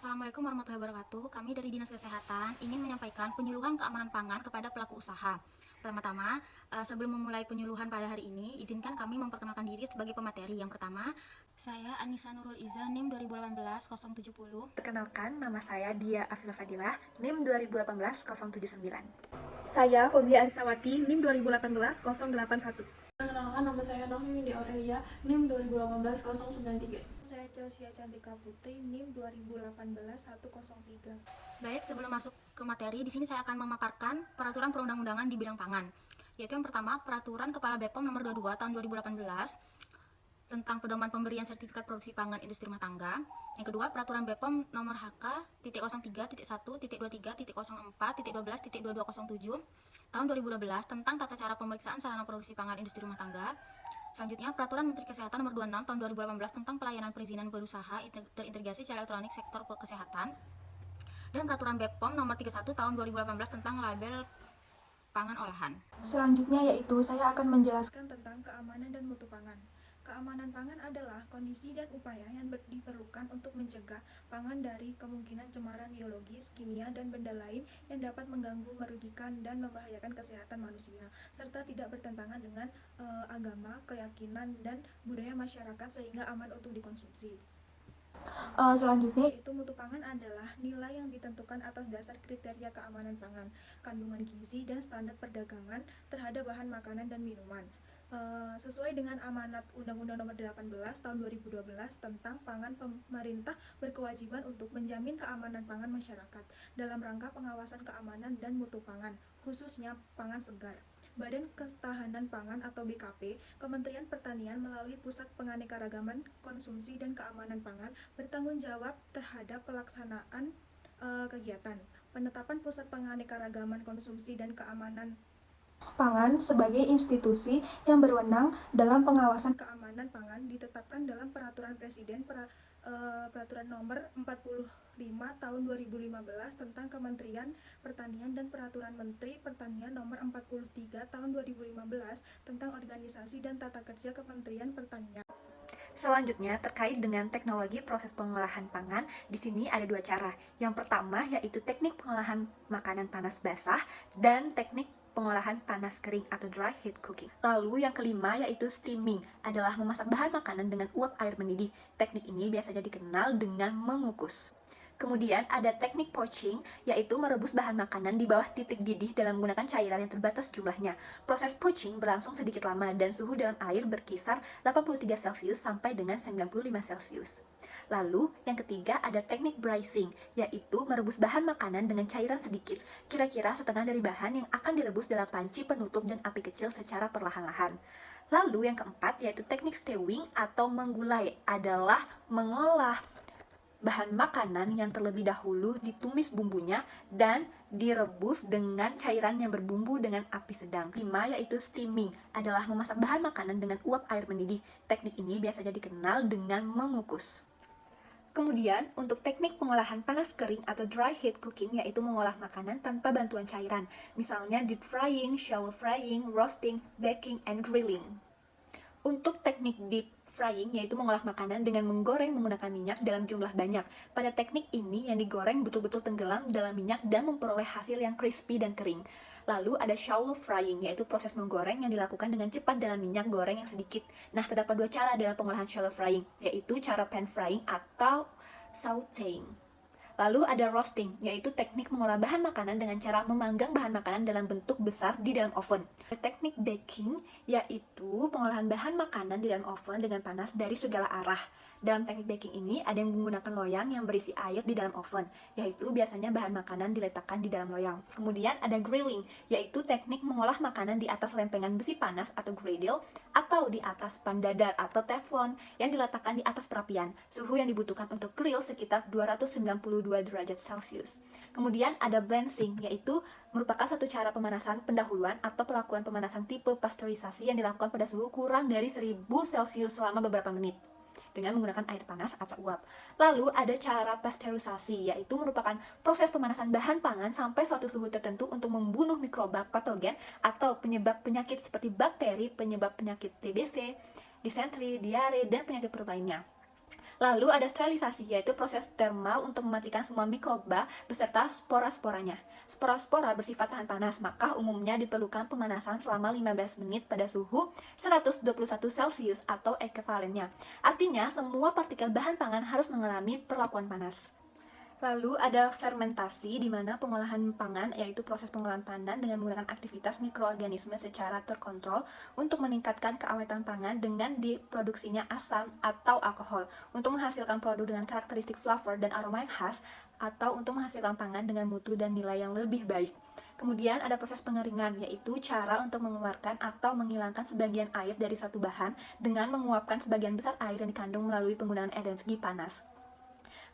Assalamualaikum warahmatullahi wabarakatuh. Kami dari Dinas Kesehatan ingin menyampaikan penyuluhan keamanan pangan kepada pelaku usaha. Pertama-tama, sebelum memulai penyuluhan pada hari ini, izinkan kami memperkenalkan diri sebagai pemateri. Yang pertama, saya Anissa Nurul Iza, NIM 2018-070. Perkenalkan, nama saya Dia Afila Fadilah, NIM 2018-079. Saya Fauzia Arisawati, NIM 2018-081. Perkenalkan, nama saya Novi Windy Aurelia, NIM 2018-093. Saya Chelsea Cantika Putri, NIM 2018-103. Baik, sebelum masuk ke materi, di sini saya akan memaparkan peraturan perundang-undangan di bidang pangan. Yaitu yang pertama, Peraturan Kepala BPOM Nomor 22 Tahun 2018 tentang pedoman pemberian sertifikat produksi pangan industri rumah tangga. Yang kedua, Peraturan BPOM Nomor HK.03.1.23.04.12.2207 Tahun 2012 tentang tata cara pemeriksaan sarana produksi pangan industri rumah tangga. Selanjutnya, Peraturan Menteri Kesehatan Nomor 26 Tahun 2018 tentang pelayanan perizinan berusaha terintegrasi secara elektronik sektor kesehatan. Dan Peraturan BPOM Nomor 31 Tahun 2018 tentang label pangan olahan. Selanjutnya yaitu saya akan menjelaskan tentang keamanan dan mutu pangan. Keamanan pangan adalah kondisi dan upaya yang diperlukan untuk mencegah pangan dari kemungkinan cemaran biologis, kimia, dan benda lain yang dapat mengganggu, merugikan, dan membahayakan kesehatan manusia, serta tidak bertentangan dengan agama, keyakinan, dan budaya masyarakat sehingga aman untuk dikonsumsi. Selanjutnya itu mutu pangan adalah nilai yang ditentukan atas dasar kriteria keamanan pangan, kandungan gizi, dan standar perdagangan terhadap bahan makanan dan minuman. Sesuai dengan amanat Undang-Undang Nomor 18 Tahun 2012 tentang pangan, pemerintah berkewajiban untuk menjamin keamanan pangan masyarakat dalam rangka pengawasan keamanan dan mutu pangan, khususnya pangan segar. Badan Ketahanan Pangan atau BKP, Kementerian Pertanian melalui Pusat Penganekaragaman Konsumsi dan Keamanan Pangan bertanggung jawab terhadap pelaksanaan kegiatan. Penetapan Pusat Penganekaragaman Konsumsi dan Keamanan Pangan sebagai institusi yang berwenang dalam pengawasan keamanan pangan ditetapkan dalam Peraturan Presiden Peraturan Nomor 45 Tahun 2015 tentang Kementerian Pertanian dan Peraturan Menteri Pertanian Nomor 43 Tahun 2015 tentang Organisasi dan Tata Kerja Kementerian Pertanian. Selanjutnya, terkait dengan teknologi proses pengolahan pangan, di sini ada dua cara. Yang pertama yaitu teknik pengolahan makanan panas basah dan teknik pengolahan panas kering atau dry heat cooking. Lalu yang kelima yaitu steaming, adalah memasak bahan makanan dengan uap air mendidih. Teknik ini biasanya dikenal dengan mengukus. Kemudian ada teknik poaching, yaitu merebus bahan makanan di bawah titik didih dalam menggunakan cairan yang terbatas jumlahnya. Proses poaching berlangsung sedikit lama dan suhu dalam air berkisar 83 Celcius sampai dengan 95 Celcius. Lalu, yang ketiga ada teknik braising, yaitu merebus bahan makanan dengan cairan sedikit, kira-kira setengah dari bahan yang akan direbus dalam panci penutup dan api kecil secara perlahan-lahan. Lalu, yang keempat yaitu teknik stewing atau menggulai, adalah mengolah bahan makanan yang terlebih dahulu ditumis bumbunya dan direbus dengan cairan yang berbumbu dengan api sedang. 5 yaitu steaming, adalah memasak bahan makanan dengan uap air mendidih. Teknik ini biasanya dikenal dengan mengukus. Kemudian, untuk teknik pengolahan panas kering atau dry heat cooking, yaitu mengolah makanan tanpa bantuan cairan, misalnya deep frying, shallow frying, roasting, baking, and grilling. Untuk teknik deep frying, yaitu mengolah makanan dengan menggoreng menggunakan minyak dalam jumlah banyak. Pada teknik ini, yang digoreng betul-betul tenggelam dalam minyak dan memperoleh hasil yang crispy dan kering. Lalu ada shallow frying, yaitu proses menggoreng yang dilakukan dengan cepat dalam minyak goreng yang sedikit. Nah, terdapat dua cara dalam pengolahan shallow frying, yaitu cara pan frying atau sauteing. Lalu ada roasting, yaitu teknik mengolah bahan makanan dengan cara memanggang bahan makanan dalam bentuk besar di dalam oven. Teknik baking, yaitu pengolahan bahan makanan di dalam oven dengan panas dari segala arah. Dalam teknik baking ini, ada yang menggunakan loyang yang berisi air di dalam oven, yaitu biasanya bahan makanan diletakkan di dalam loyang. Kemudian ada grilling, yaitu teknik mengolah makanan di atas lempengan besi panas atau griddle, atau di atas pan dadar atau teflon yang diletakkan di atas perapian. Suhu yang dibutuhkan untuk grill sekitar 292 derajat Celcius. Kemudian ada blanching, yaitu merupakan satu cara pemanasan pendahuluan atau pelakuan pemanasan tipe pasteurisasi yang dilakukan pada suhu kurang dari 1000 Celcius selama beberapa menit dengan menggunakan air panas atau uap. Lalu ada cara pasteurisasi, yaitu merupakan proses pemanasan bahan pangan sampai suatu suhu tertentu untuk membunuh mikroba patogen atau penyebab penyakit seperti bakteri, penyebab penyakit TBC, disentri, diare, dan penyakit perut lainnya. Lalu ada sterilisasi, yaitu proses termal untuk mematikan semua mikroba beserta spora-sporanya. Spora-spora bersifat tahan panas, maka umumnya diperlukan pemanasan selama 15 menit pada suhu 121 Celcius atau ekuivalennya. Artinya, semua partikel bahan pangan harus mengalami perlakuan panas. Lalu ada fermentasi, di mana pengolahan pangan, yaitu proses pengolahan pangan dengan menggunakan aktivitas mikroorganisme secara terkontrol untuk meningkatkan keawetan pangan dengan diproduksinya asam atau alkohol, untuk menghasilkan produk dengan karakteristik flavor dan aroma yang khas, atau untuk menghasilkan pangan dengan mutu dan nilai yang lebih baik. Kemudian ada proses pengeringan, yaitu cara untuk mengeluarkan atau menghilangkan sebagian air dari satu bahan dengan menguapkan sebagian besar air yang dikandung melalui penggunaan energi panas.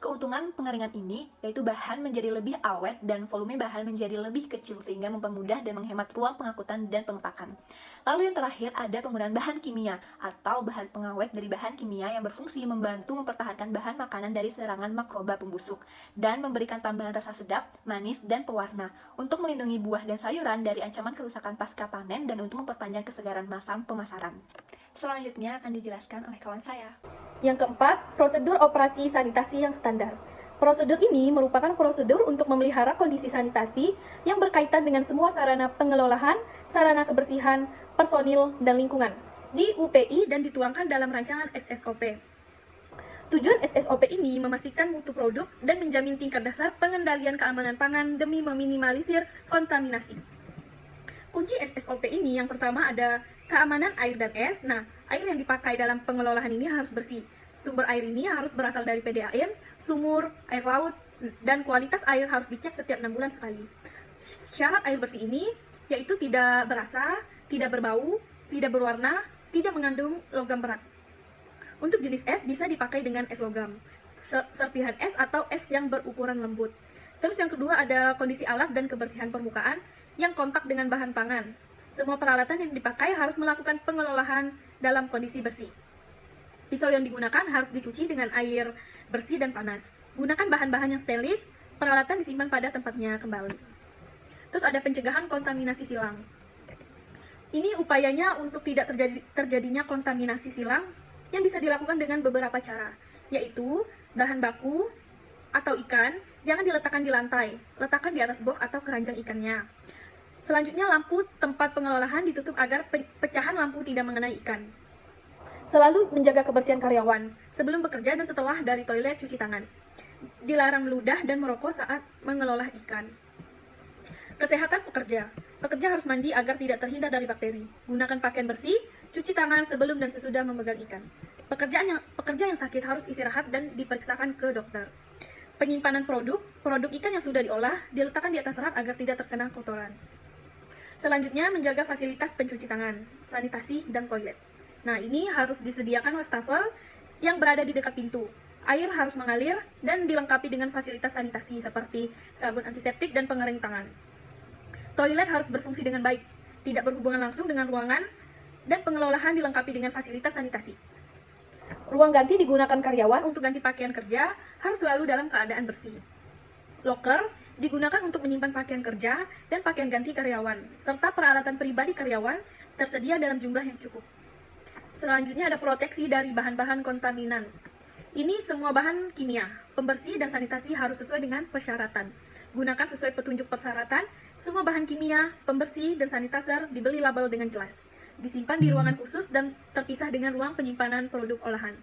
Keuntungan pengeringan ini yaitu bahan menjadi lebih awet dan volume bahan menjadi lebih kecil sehingga mempermudah dan menghemat ruang pengangkutan dan pengepakan. Lalu yang terakhir ada penggunaan bahan kimia atau bahan pengawet dari bahan kimia yang berfungsi membantu mempertahankan bahan makanan dari serangan mikroba pembusuk dan memberikan tambahan rasa sedap, manis, dan pewarna untuk melindungi buah dan sayuran dari ancaman kerusakan pasca panen dan untuk memperpanjang kesegaran masa pemasaran. Selanjutnya akan dijelaskan oleh kawan saya. Yang keempat, prosedur operasi sanitasi yang standar. Prosedur ini merupakan prosedur untuk memelihara kondisi sanitasi yang berkaitan dengan semua sarana pengelolaan, sarana kebersihan, personil, dan lingkungan di UPI dan dituangkan dalam rancangan SSOP. Tujuan SSOP ini memastikan mutu produk dan menjamin tingkat dasar pengendalian keamanan pangan demi meminimalisir kontaminasi. Kunci SSOP ini yang pertama ada keamanan air dan es. Nah, air yang dipakai dalam pengelolaan ini harus bersih. Sumber air ini harus berasal dari PDAM, sumur, air laut, dan kualitas air harus dicek setiap 6 bulan sekali. Syarat air bersih ini yaitu tidak berasa, tidak berbau, tidak berwarna, tidak mengandung logam berat. Untuk jenis es bisa dipakai dengan es logam, serpihan es atau es yang berukuran lembut. Terus yang kedua ada kondisi alat dan kebersihan permukaan yang kontak dengan bahan pangan. Semua peralatan yang dipakai harus melakukan pengelolaan dalam kondisi bersih. Pisau yang digunakan harus dicuci dengan air bersih dan panas. Gunakan bahan-bahan yang sterilis, peralatan disimpan pada tempatnya kembali. Terus ada pencegahan kontaminasi silang. Ini upayanya untuk tidak terjadinya kontaminasi silang yang bisa dilakukan dengan beberapa cara, yaitu bahan baku atau ikan jangan diletakkan di lantai, letakkan di atas box atau keranjang ikannya. Selanjutnya, lampu tempat pengelolaan ditutup agar pecahan lampu tidak mengenai ikan. Selalu menjaga kebersihan karyawan sebelum bekerja dan setelah dari toilet cuci tangan. Dilarang meludah dan merokok saat mengelola ikan. Kesehatan pekerja. Pekerja harus mandi agar tidak terhindar dari bakteri. Gunakan pakaian bersih, cuci tangan sebelum dan sesudah memegang ikan. Pekerja yang sakit harus istirahat dan diperiksakan ke dokter. Penyimpanan produk ikan yang sudah diolah diletakkan di atas rak agar tidak terkena kotoran. Selanjutnya, menjaga fasilitas pencuci tangan, sanitasi, dan toilet. Nah, ini harus disediakan wastafel yang berada di dekat pintu. Air harus mengalir dan dilengkapi dengan fasilitas sanitasi seperti sabun antiseptik dan pengering tangan. Toilet harus berfungsi dengan baik, tidak berhubungan langsung dengan ruangan, dan pengelolaan dilengkapi dengan fasilitas sanitasi. Ruang ganti digunakan karyawan untuk ganti pakaian kerja harus selalu dalam keadaan bersih. Loker digunakan untuk menyimpan pakaian kerja dan pakaian ganti karyawan, serta peralatan pribadi karyawan tersedia dalam jumlah yang cukup. Selanjutnya ada proteksi dari bahan-bahan kontaminan. Ini semua bahan kimia, pembersih dan sanitasi harus sesuai dengan persyaratan. Gunakan sesuai petunjuk persyaratan, semua bahan kimia, pembersih, dan sanitizer dibeli label dengan jelas. Disimpan di ruangan khusus dan terpisah dengan ruang penyimpanan produk olahan.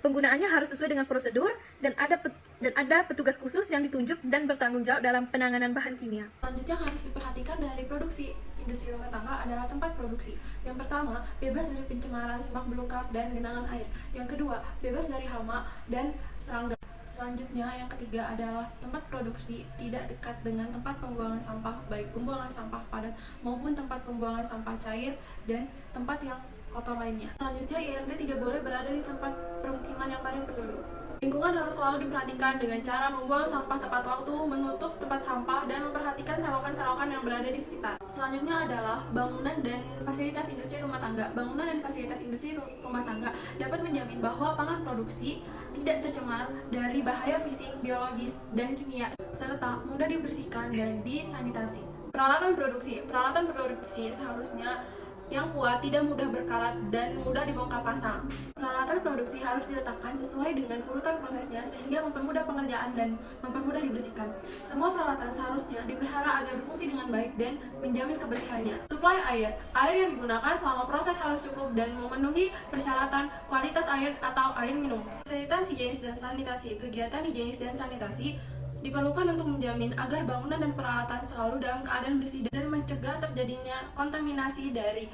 Penggunaannya harus sesuai dengan prosedur dan ada petugas khusus yang ditunjuk dan bertanggung jawab dalam penanganan bahan kimia. Selanjutnya harus diperhatikan dari produksi industri rumah tangga adalah tempat produksi. Yang pertama, bebas dari pencemaran semak belukar dan genangan air. Yang kedua, bebas dari hama dan serangga. Selanjutnya, yang ketiga adalah tempat produksi tidak dekat dengan tempat pembuangan sampah, baik pembuangan sampah padat maupun tempat pembuangan sampah cair dan tempat yang kotor lainnya. Selanjutnya, IRT tidak boleh berada di tempat permukiman yang padat penduduk. Lingkungan harus selalu diperhatikan dengan cara membuang sampah tepat waktu, menutup tempat sampah, dan memperhatikan selokan-selokan yang berada di sekitar. Selanjutnya adalah bangunan dan fasilitas industri rumah tangga. Bangunan dan fasilitas industri rumah tangga dapat menjamin bahwa pangan produksi tidak tercemar dari bahaya fisik, biologis, dan kimia, serta mudah dibersihkan dan disanitasi. Peralatan produksi seharusnya yang kuat, tidak mudah berkarat, dan mudah dibongkar pasang. Peralatan produksi harus diletakkan sesuai dengan urutan prosesnya sehingga mempermudah pengerjaan dan mempermudah dibersihkan. Semua peralatan seharusnya dipelihara agar berfungsi dengan baik dan menjamin kebersihannya. Suplai air. Air yang digunakan selama proses harus cukup dan memenuhi persyaratan kualitas air atau air minum. Fasilitas higienis dan sanitasi. Kegiatan higienis dan sanitasi diperlukan untuk menjamin agar bangunan dan peralatan selalu dalam keadaan bersih dan mencegah terjadinya kontaminasi dari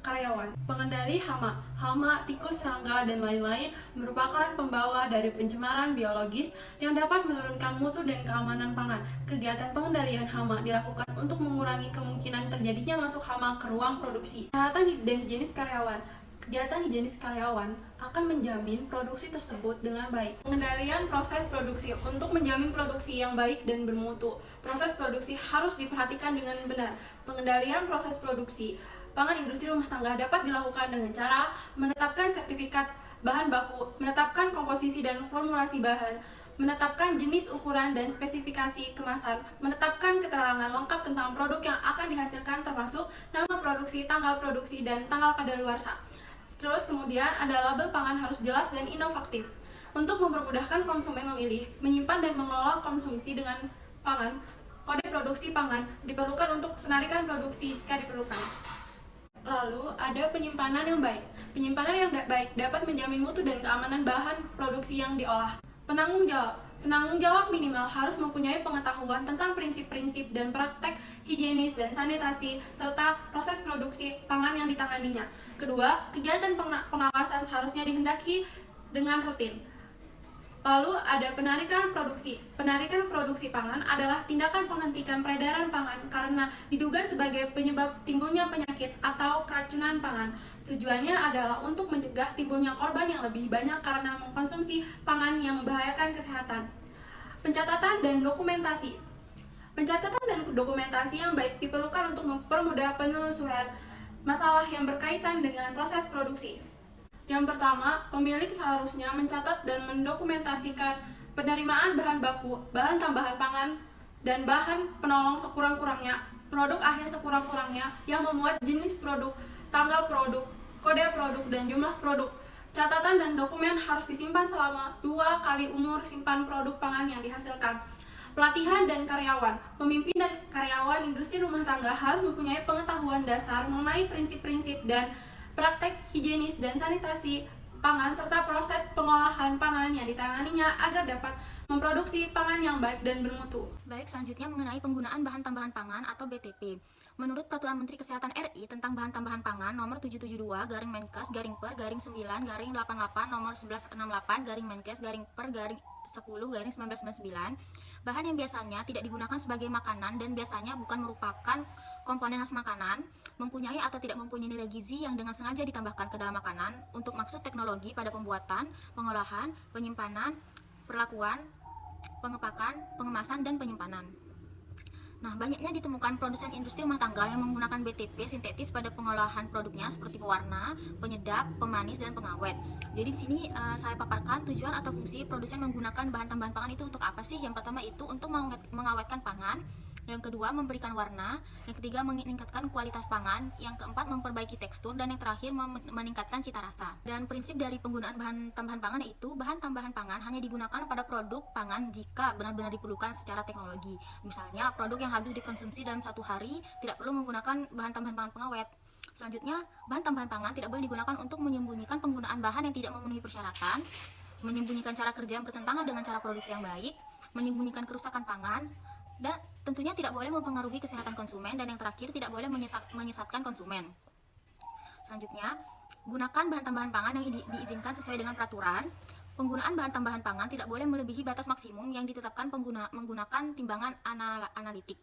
karyawan. Pengendali hama, tikus, serangga, dan lain-lain merupakan pembawa dari pencemaran biologis yang dapat menurunkan mutu dan keamanan pangan. Kegiatan pengendalian hama dilakukan untuk mengurangi kemungkinan terjadinya masuk hama ke ruang produksi. Kesehatan dan higienis karyawan. Kegiatan higienis karyawan akan menjamin produksi tersebut dengan baik. Pengendalian proses produksi. Untuk menjamin produksi yang baik dan bermutu, proses produksi harus diperhatikan dengan benar. Pengendalian proses produksi pangan industri rumah tangga dapat dilakukan dengan cara menetapkan sertifikat bahan baku, menetapkan komposisi dan formulasi bahan, menetapkan jenis, ukuran, dan spesifikasi kemasan, menetapkan keterangan lengkap tentang produk yang akan dihasilkan termasuk nama produksi, tanggal produksi, dan tanggal kadaluarsa. Terus kemudian ada label pangan harus jelas dan inovatif. Untuk mempermudahkan konsumen memilih, menyimpan, dan mengelola konsumsi dengan pangan, kode produksi pangan diperlukan untuk penarikan produksi jika diperlukan. Lalu ada penyimpanan yang baik. Penyimpanan yang baik dapat menjamin mutu dan keamanan bahan produksi yang diolah. Penanggung jawab. Penanggung jawab minimal harus mempunyai pengetahuan tentang prinsip-prinsip dan praktek higienis dan sanitasi serta proses produksi pangan yang ditanganinya. Kedua, kegiatan pengawasan seharusnya dihendaki dengan rutin. Lalu ada penarikan produksi. Penarikan produksi pangan adalah tindakan penghentikan peredaran pangan karena diduga sebagai penyebab timbulnya penyakit atau keracunan pangan. Tujuannya adalah untuk mencegah timbulnya korban yang lebih banyak karena mengkonsumsi pangan yang membahayakan kesehatan. Pencatatan dan dokumentasi. Pencatatan dan dokumentasi yang baik diperlukan untuk mempermudah penelusuran masalah yang berkaitan dengan proses produksi. Yang pertama, pemilik seharusnya mencatat dan mendokumentasikan penerimaan bahan baku, bahan tambahan pangan, dan bahan penolong sekurang-kurangnya, produk akhir sekurang-kurangnya yang memuat jenis produk, tanggal produk, kode produk, dan jumlah produk. Catatan dan dokumen harus disimpan selama 2 kali umur simpan produk pangan yang dihasilkan. Pelatihan dan karyawan. Pemimpin dan karyawan industri rumah tangga harus mempunyai pengetahuan dasar mengenai prinsip-prinsip dan praktek higienis dan sanitasi pangan serta proses pengolahan pangan yang ditanganinya agar dapat memproduksi pangan yang baik dan bermutu. Baik, selanjutnya mengenai penggunaan bahan tambahan pangan atau BTP. Menurut Peraturan Menteri Kesehatan RI tentang bahan tambahan pangan nomor 772/Menkes/Per/9/88 nomor 1168/Menkes/Per/10/1999, bahan yang biasanya tidak digunakan sebagai makanan dan biasanya bukan merupakan komponen khas makanan, mempunyai atau tidak mempunyai nilai gizi yang dengan sengaja ditambahkan ke dalam makanan untuk maksud teknologi pada pembuatan, pengolahan, penyimpanan, perlakuan, pengepakan, pengemasan, dan penyimpanan. Nah, banyaknya ditemukan produsen industri rumah tangga yang menggunakan BTP sintetis pada pengolahan produknya seperti pewarna, penyedap, pemanis, dan pengawet. Jadi di sini saya paparkan tujuan atau fungsi produsen menggunakan bahan tambahan pangan itu untuk apa sih? Yang pertama itu untuk mengawetkan pangan. Yang kedua, memberikan warna. Yang ketiga, meningkatkan kualitas pangan. Yang keempat, memperbaiki tekstur. Dan yang terakhir, meningkatkan cita rasa. Dan prinsip dari penggunaan bahan tambahan pangan yaitu bahan tambahan pangan hanya digunakan pada produk pangan jika benar-benar diperlukan secara teknologi. Misalnya, produk yang habis dikonsumsi dalam 1 hari tidak perlu menggunakan bahan tambahan pangan pengawet. Selanjutnya, bahan tambahan pangan tidak boleh digunakan untuk menyembunyikan penggunaan bahan yang tidak memenuhi persyaratan, menyembunyikan cara kerja yang bertentangan dengan cara produksi yang baik, menyembunyikan kerusakan pangan, dan tentunya tidak boleh mempengaruhi kesehatan konsumen, dan yang terakhir tidak boleh menyesatkan konsumen. Selanjutnya, gunakan bahan tambahan pangan yang diizinkan sesuai dengan peraturan. Penggunaan bahan tambahan pangan tidak boleh melebihi batas maksimum yang ditetapkan menggunakan timbangan analitik.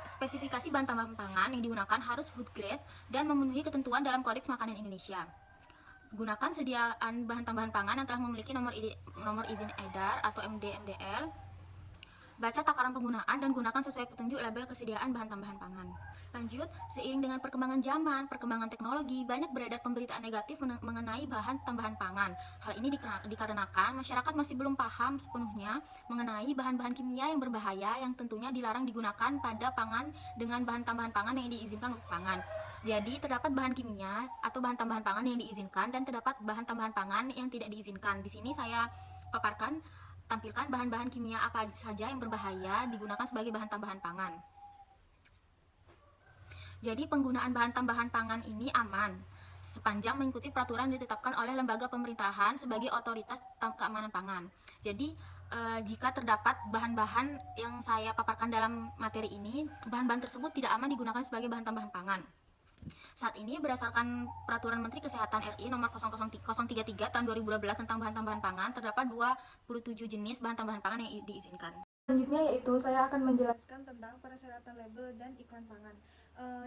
Spesifikasi bahan tambahan pangan yang digunakan harus food grade dan memenuhi ketentuan dalam Kodeks Makanan Indonesia. Gunakan sediaan bahan tambahan pangan yang telah memiliki nomor izin edar atau MD/MDL. Baca takaran penggunaan dan gunakan sesuai petunjuk label kesediaan bahan tambahan pangan. Lanjut, seiring dengan perkembangan zaman, perkembangan teknologi, banyak beredar pemberitaan negatif mengenai bahan tambahan pangan. Hal ini dikarenakan masyarakat masih belum paham sepenuhnya mengenai bahan-bahan kimia yang berbahaya yang tentunya dilarang digunakan pada pangan dengan bahan tambahan pangan yang diizinkan untuk pangan. Jadi terdapat bahan kimia atau bahan tambahan pangan yang diizinkan dan terdapat bahan tambahan pangan yang tidak diizinkan. Di sini saya tampilkan bahan-bahan kimia apa saja yang berbahaya digunakan sebagai bahan tambahan pangan. Jadi penggunaan bahan tambahan pangan ini aman sepanjang mengikuti peraturan ditetapkan oleh lembaga pemerintahan sebagai otoritas keamanan pangan. Jadi jika terdapat bahan-bahan yang saya paparkan dalam materi ini, bahan-bahan tersebut tidak aman digunakan sebagai bahan tambahan pangan. Saat ini berdasarkan Peraturan Menteri Kesehatan RI nomor 033 tahun 2012 tentang bahan tambahan pangan, terdapat 27 jenis bahan tambahan pangan yang diizinkan. Selanjutnya yaitu saya akan menjelaskan tentang persyaratan label dan iklan pangan.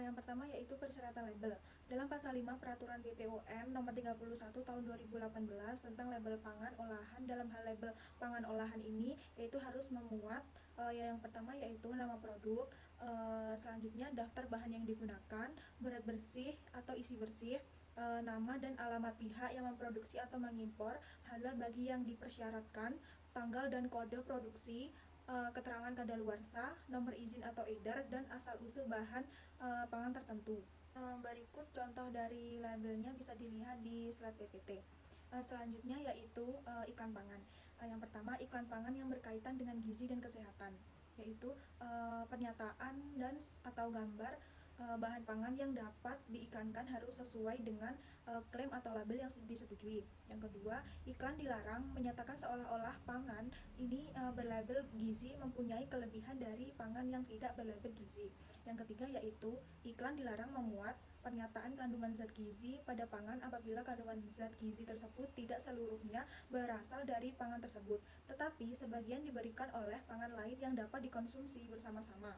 Yang pertama yaitu persyaratan label. Dalam pasal 5 Peraturan BPOM nomor 31 tahun 2018 tentang label pangan olahan, dalam hal label pangan olahan ini yaitu harus memuat yang pertama yaitu nama produk, selanjutnya daftar bahan yang digunakan, berat bersih atau isi bersih, nama dan alamat pihak yang memproduksi atau mengimpor, halal bagi yang dipersyaratkan, tanggal dan kode produksi, keterangan kadaluarsa, nomor izin atau edar, dan asal-usul bahan pangan tertentu. Berikut contoh dari labelnya bisa dilihat di slide PPT. Selanjutnya yaitu iklan pangan. Yang pertama, iklan pangan yang berkaitan dengan gizi dan kesehatan, yaitu pernyataan dan atau gambar bahan pangan yang dapat diiklankan harus sesuai dengan klaim atau label yang disetujui. Yang kedua, iklan dilarang menyatakan seolah-olah pangan ini berlabel gizi mempunyai kelebihan dari pangan yang tidak berlabel gizi. Yang ketiga yaitu iklan dilarang memuat pernyataan kandungan zat gizi pada pangan apabila kandungan zat gizi tersebut tidak seluruhnya berasal dari pangan tersebut, tetapi sebagian diberikan oleh pangan lain yang dapat dikonsumsi bersama-sama.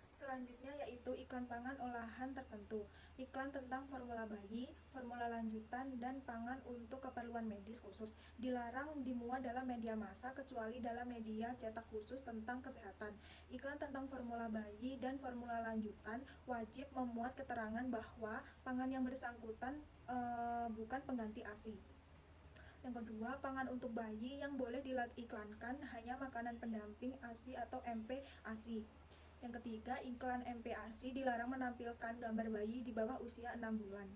Selanjutnya yaitu iklan pangan olahan tertentu, iklan tentang formula bayi, formula lanjutan, dan pangan untuk keperluan medis khusus dilarang dimuat dalam media massa kecuali dalam media cetak khusus tentang kesehatan. Iklan tentang formula bayi dan formula lanjutan wajib memuat keterangan bahwa pangan yang bersangkutan bukan pengganti ASI. Yang kedua, pangan untuk bayi yang boleh diiklankan hanya makanan pendamping ASI atau MP-ASI. Yang ketiga, iklan MP-ASI dilarang menampilkan gambar bayi di bawah usia 6 bulan.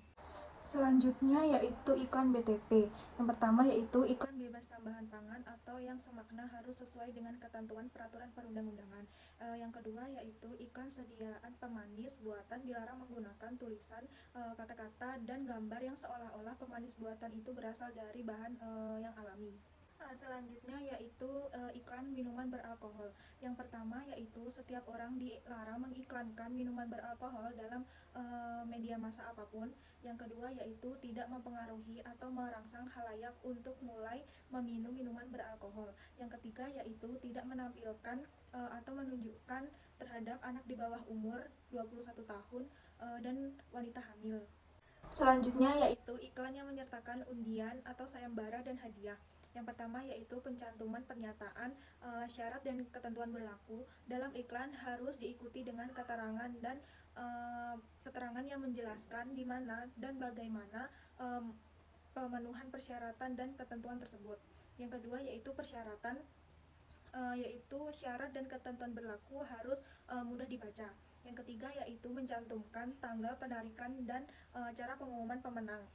Selanjutnya yaitu iklan BTP. Yang pertama yaitu iklan bebas tambahan pangan atau yang semakna harus sesuai dengan ketentuan peraturan perundang-undangan. Yang kedua yaitu iklan sediaan pemanis buatan dilarang menggunakan tulisan, kata-kata, dan gambar yang seolah-olah pemanis buatan itu berasal dari bahan yang alami. Selanjutnya yaitu iklan minuman beralkohol. Yang pertama yaitu setiap orang dilarang mengiklankan minuman beralkohol dalam media massa apapun. Yang kedua yaitu tidak mempengaruhi atau merangsang khalayak untuk mulai meminum minuman beralkohol. Yang ketiga yaitu tidak menampilkan atau menunjukkan terhadap anak di bawah umur 21 tahun dan wanita hamil. Selanjutnya yaitu iklan yang menyertakan undian atau sayembara dan hadiah. Yang pertama yaitu pencantuman pernyataan, syarat dan ketentuan berlaku. Dalam iklan harus diikuti dengan keterangan dan keterangan yang menjelaskan di mana dan bagaimana pemenuhan persyaratan dan ketentuan tersebut. Yang kedua yaitu persyaratan, yaitu syarat dan ketentuan berlaku harus mudah dibaca. Yang ketiga yaitu mencantumkan tanggal penarikan dan cara pengumuman pemenang.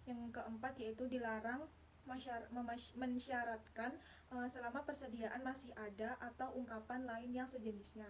Yang keempat yaitu dilarang mensyaratkan selama persediaan masih ada atau ungkapan lain yang sejenisnya.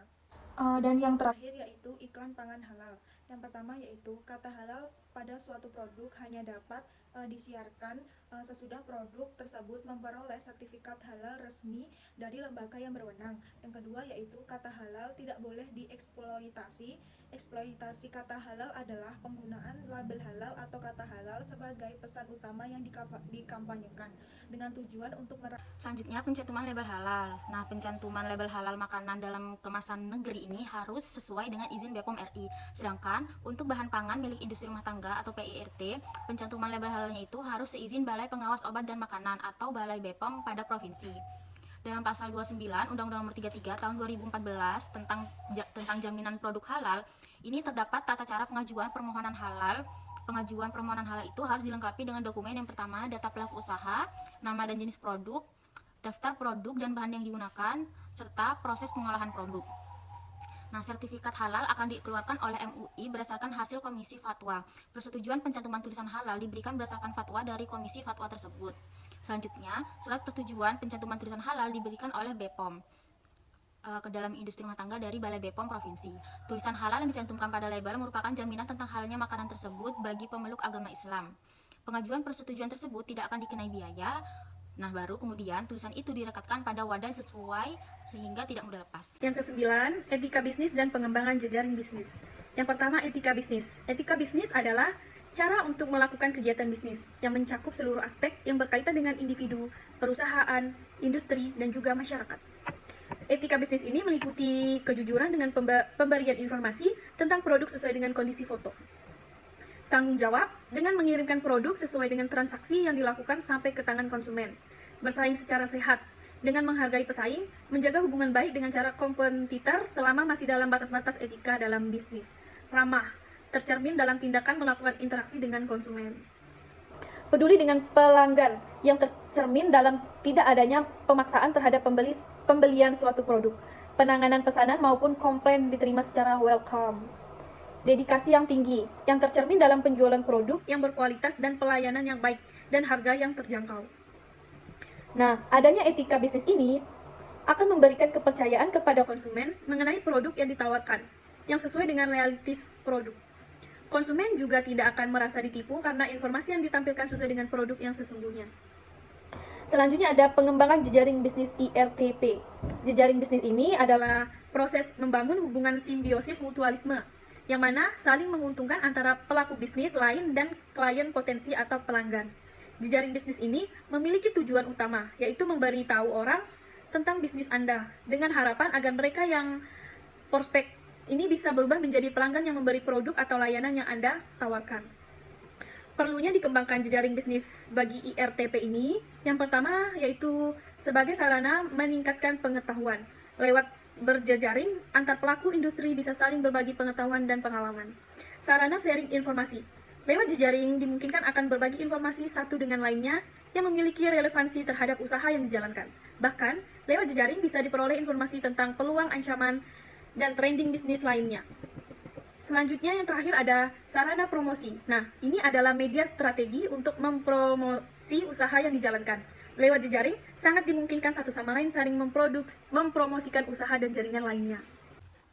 Dan yang terakhir yaitu iklan pangan halal. Yang pertama yaitu kata halal pada suatu produk hanya dapat disiarkan sesudah produk tersebut memperoleh sertifikat halal resmi dari lembaga yang berwenang. Yang kedua yaitu kata halal tidak boleh dieksploitasi. Eksploitasi kata halal adalah penggunaan label halal atau kata halal sebagai pesan utama yang dikampanyekan dengan tujuan untuk Selanjutnya pencantuman label halal. Nah, pencantuman label halal makanan dalam kemasan negeri ini harus sesuai dengan izin BPOM RI. Sedangkan untuk bahan pangan milik industri rumah tangga atau PIRT, pencantuman label halalnya itu harus seizin Balai Pengawas Obat dan Makanan atau Balai BPOM pada provinsi. Dalam pasal 29 Undang-Undang Nomor 33 Tahun 2014 tentang jaminan produk halal, ini terdapat tata cara pengajuan permohonan halal. Pengajuan permohonan halal itu harus dilengkapi dengan dokumen yang pertama, data pelaku usaha, nama dan jenis produk, daftar produk dan bahan yang digunakan, serta proses pengolahan produk. Nah, sertifikat halal akan dikeluarkan oleh MUI berdasarkan hasil komisi fatwa. Persetujuan pencantuman tulisan halal diberikan berdasarkan fatwa dari komisi fatwa tersebut. Selanjutnya, surat persetujuan pencantuman tulisan halal diberikan oleh BPOM ke dalam industri rumah tangga dari Balai BPOM Provinsi. Tulisan halal yang dicantumkan pada label merupakan jaminan tentang halalnya makanan tersebut bagi pemeluk agama Islam. Pengajuan persetujuan tersebut tidak akan dikenai biaya. Nah, baru kemudian tulisan itu direkatkan pada wadah sesuai sehingga tidak mudah lepas. Yang kesembilan, etika bisnis dan pengembangan jejaring bisnis. Yang pertama, etika bisnis. Etika bisnis adalah cara untuk melakukan kegiatan bisnis yang mencakup seluruh aspek yang berkaitan dengan individu, perusahaan, industri, dan juga masyarakat. Etika bisnis ini meliputi kejujuran dengan pemberian informasi tentang produk sesuai dengan kondisi foto. Tanggung jawab dengan mengirimkan produk sesuai dengan transaksi yang dilakukan sampai ke tangan konsumen. Bersaing secara sehat dengan menghargai pesaing, menjaga hubungan baik dengan cara kompetitor selama masih dalam batas-batas etika dalam bisnis. Ramah, tercermin dalam tindakan melakukan interaksi dengan konsumen. Peduli dengan pelanggan yang tercermin dalam tidak adanya pemaksaan terhadap pembelian suatu produk. Penanganan pesanan maupun komplain diterima secara welcome. Dedikasi yang tinggi yang tercermin dalam penjualan produk yang berkualitas dan pelayanan yang baik dan harga yang terjangkau. Nah, adanya etika bisnis ini akan memberikan kepercayaan kepada konsumen mengenai produk yang ditawarkan yang sesuai dengan realitas produk. Konsumen juga tidak akan merasa ditipu karena informasi yang ditampilkan sesuai dengan produk yang sesungguhnya. Selanjutnya ada pengembangan jejaring bisnis IRTP. Jejaring bisnis ini adalah proses membangun hubungan simbiosis mutualisme, yang mana saling menguntungkan antara pelaku bisnis lain dan klien potensi atau pelanggan. Jejaring bisnis ini memiliki tujuan utama, yaitu memberitahu orang tentang bisnis Anda, dengan harapan agar mereka yang prospek ini bisa berubah menjadi pelanggan yang memberi produk atau layanan yang Anda tawarkan. Perlunya dikembangkan jejaring bisnis bagi IRTP ini, yang pertama yaitu sebagai sarana meningkatkan pengetahuan. Lewat berjejaring, antar pelaku industri bisa saling berbagi pengetahuan dan pengalaman. Sarana sharing informasi. Lewat jejaring dimungkinkan akan berbagi informasi satu dengan lainnya yang memiliki relevansi terhadap usaha yang dijalankan. Bahkan, lewat jejaring bisa diperoleh informasi tentang peluang, ancaman, dan trending bisnis lainnya. Selanjutnya yang terakhir ada sarana promosi. Nah, ini adalah media strategi untuk mempromosi usaha yang dijalankan. Lewat jejaring, sangat dimungkinkan satu sama lain saling mempromosikan usaha dan jaringan lainnya.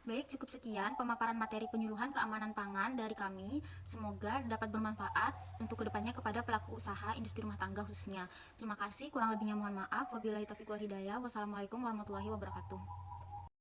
Baik, cukup sekian pemaparan materi penyuluhan keamanan pangan dari kami. Semoga dapat bermanfaat untuk kedepannya kepada pelaku usaha industri rumah tangga khususnya. Terima kasih, kurang lebihnya mohon maaf. Wabillahi taufiq wal hidayah. Wassalamualaikum warahmatullahi wabarakatuh.